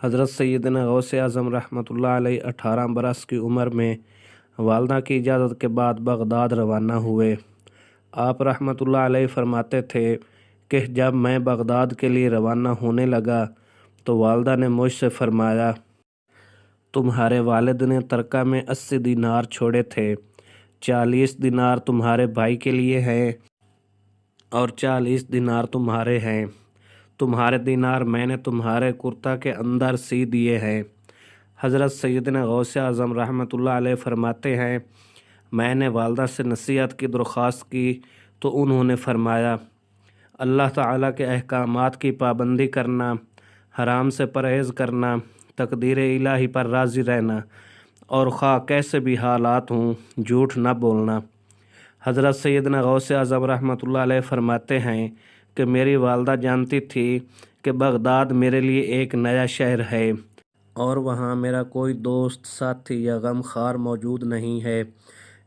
حضرت سیدنا غوث اعظم رحمۃ اللہ علیہ 18 برس کی عمر میں والدہ کی اجازت کے بعد بغداد روانہ ہوئے۔ آپ رحمۃ اللہ علیہ فرماتے تھے کہ جب میں بغداد کے لیے روانہ ہونے لگا تو والدہ نے مجھ سے فرمایا، تمہارے والد نے ترکہ میں 80 دینار چھوڑے تھے، 40 دینار تمہارے بھائی کے لیے ہیں اور 40 دینار تمہارے ہیں۔ تمہارے دینار میں نے تمہارے کرتا کے اندر سی دیے ہیں۔ حضرت سیدنا غوث اعظم رحمۃ اللہ علیہ فرماتے ہیں، میں نے والدہ سے نصیحت کی درخواست کی تو انہوں نے فرمایا، اللہ تعالیٰ کے احکامات کی پابندی کرنا، حرام سے پرہیز کرنا، تقدیر الہی پر راضی رہنا اور خواہ کیسے بھی حالات ہوں جھوٹ نہ بولنا۔ حضرت سیدنا غوث اعظم رحمۃ اللہ علیہ فرماتے ہیں کہ میری والدہ جانتی تھی کہ بغداد میرے لیے ایک نیا شہر ہے اور وہاں میرا کوئی دوست، ساتھی یا غم خوار موجود نہیں ہے،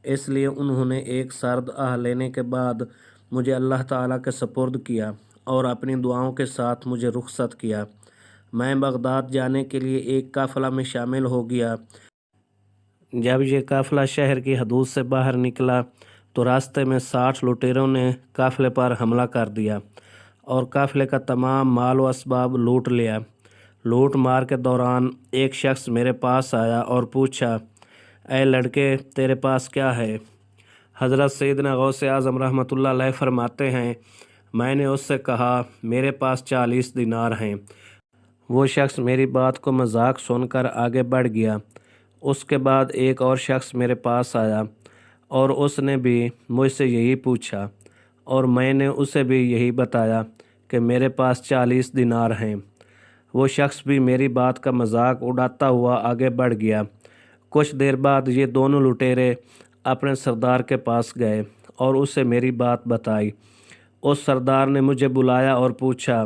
اس لیے انہوں نے ایک سرد آہ لینے کے بعد مجھے اللہ تعالیٰ کے سپرد کیا اور اپنی دعاؤں کے ساتھ مجھے رخصت کیا۔ میں بغداد جانے کے لیے ایک قافلہ میں شامل ہو گیا۔ جب یہ قافلہ شہر کی حدود سے باہر نکلا تو راستے میں 60 لٹیروں نے قافلے پر حملہ کر دیا اور قافلے کا تمام مال و اسباب لوٹ لیا۔ لوٹ مار کے دوران ایک شخص میرے پاس آیا اور پوچھا، اے لڑکے، تیرے پاس کیا ہے؟ حضرت سیدنا غوث اعظم رحمۃ اللہ علیہ فرماتے ہیں، میں نے اس سے کہا، میرے پاس 40 دینار ہیں۔ وہ شخص میری بات کو مذاق سن کر آگے بڑھ گیا۔ اس کے بعد ایک اور شخص میرے پاس آیا اور اس نے بھی مجھ سے یہی پوچھا اور میں نے اسے بھی یہی بتایا کہ میرے پاس 40 دینار ہیں۔ وہ شخص بھی میری بات کا مذاق اڑاتا ہوا آگے بڑھ گیا۔ کچھ دیر بعد یہ دونوں لٹیرے اپنے سردار کے پاس گئے اور اسے میری بات بتائی۔ اس سردار نے مجھے بلایا اور پوچھا،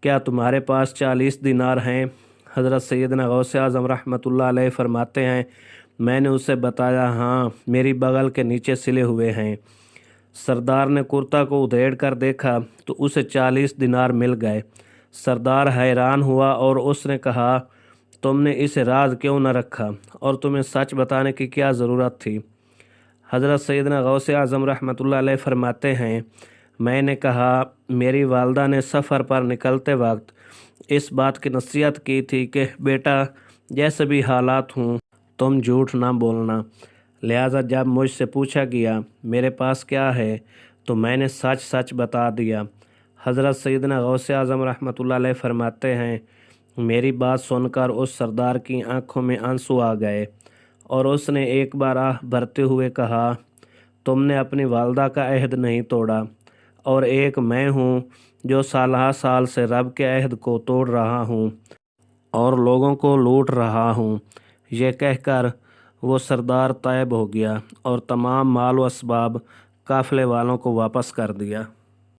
کیا تمہارے پاس 40 دینار ہیں؟ حضرت سیدنا غوث اعظم رحمۃ اللہ علیہ فرماتے ہیں، میں نے اسے بتایا، ہاں، میری بغل کے نیچے سلے ہوئے ہیں۔ سردار نے کرتا کو ادھیڑ کر دیکھا تو اسے 40 دینار مل گئے۔ سردار حیران ہوا اور اس نے کہا، تم نے اسے راز کیوں نہ رکھا اور تمہیں سچ بتانے کی کیا ضرورت تھی؟ حضرت سیدنا غوث اعظم رحمۃ اللہ علیہ فرماتے ہیں، میں نے کہا، میری والدہ نے سفر پر نکلتے وقت اس بات کی نصیحت کی تھی کہ بیٹا، جیسے بھی حالات ہوں تم جھوٹ نہ بولنا، لہٰذا جب مجھ سے پوچھا گیا میرے پاس کیا ہے تو میں نے سچ سچ بتا دیا۔ حضرت سیدنا غوث اعظم رحمۃ اللہ علیہ فرماتے ہیں، میری بات سن کر اس سردار کی آنکھوں میں آنسو آ گئے اور اس نے ایک بار آہ بھرتے ہوئے کہا، تم نے اپنی والدہ کا عہد نہیں توڑا اور ایک میں ہوں جو سالہ سال سے رب کے عہد کو توڑ رہا ہوں اور لوگوں کو لوٹ رہا ہوں۔ یہ کہہ کر وہ سردار طائب ہو گیا اور تمام مال و اسباب قافلے والوں کو واپس کر دیا۔